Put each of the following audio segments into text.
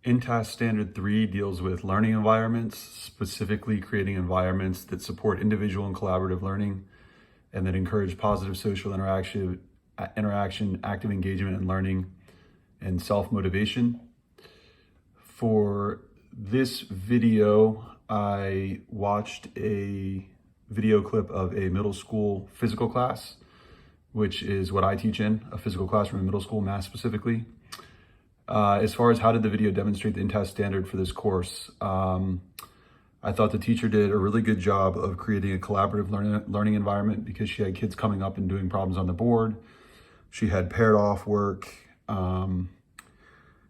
InTASK Standard 3 deals with learning environments, specifically creating environments that support individual and collaborative learning and that encourage positive social interaction, active engagement in learning, and self-motivation. For this video, I watched a video clip of a middle school physical class, which is what I teach in, a physical classroom in middle school, math specifically. As far as how did the video demonstrate the InTASK standard for this course, I thought the teacher did a really good job of creating a collaborative learning environment because she had kids coming up and doing problems on the board. She had paired off work.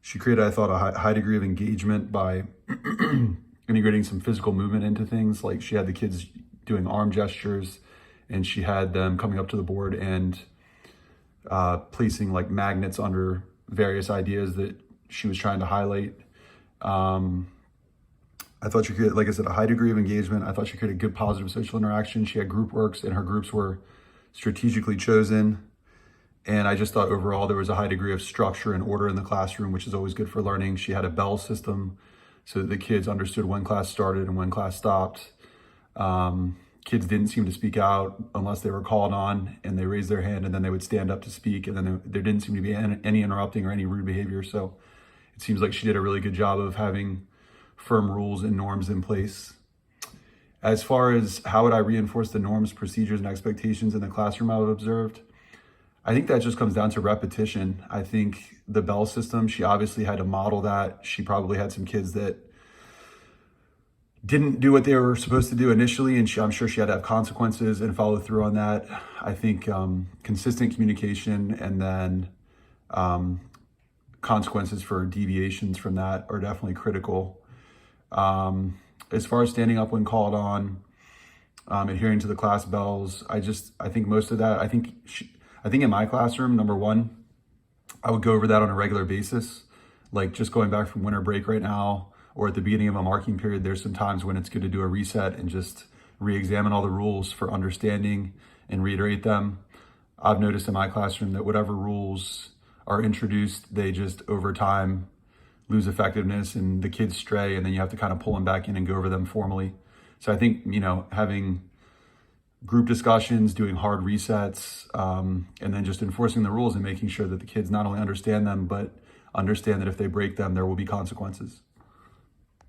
She created, I thought, a high degree of engagement by integrating some physical movement into things. Like she had the kids doing arm gestures and she had them coming up to the board and placing like magnets under various ideas that she was trying to highlight. I thought she created, like I said, a high degree of engagement. I thought she created good positive social interaction. She had group works and her groups were strategically chosen. And I just thought overall there was a high degree of structure and order in the classroom, which is always good for learning. She had a bell system so that the kids understood when class started and when class stopped. Kids didn't seem to speak out unless they were called on, and they raised their hand and then they would stand up to speak, and then there didn't seem to be any interrupting or any rude behavior. So it seems like she did a really good job of having firm rules and norms in place. As far as how would I reinforce the norms, procedures, and expectations in the classroom I would observed, I think that just comes down to repetition. I think the bell system, she obviously had to model that. She probably had some kids that didn't do what they were supposed to do initially, and I'm sure she had to have consequences and follow through on that. I think consistent communication and then consequences for deviations from that are definitely critical. As far as standing up when called on, adhering to the class bells, I think most of that, I think in my classroom, number one, I would go over that on a regular basis. Like just going back from winter break right now, or at the beginning of a marking period, there's some times when it's good to do a reset and just re-examine all the rules for understanding and reiterate them. I've noticed in my classroom that whatever rules are introduced, they just over time lose effectiveness and the kids stray, and then you have to kind of pull them back in and go over them formally. So I think, having group discussions, doing hard resets, and then just enforcing the rules and making sure that the kids not only understand them, but understand that if they break them, there will be consequences.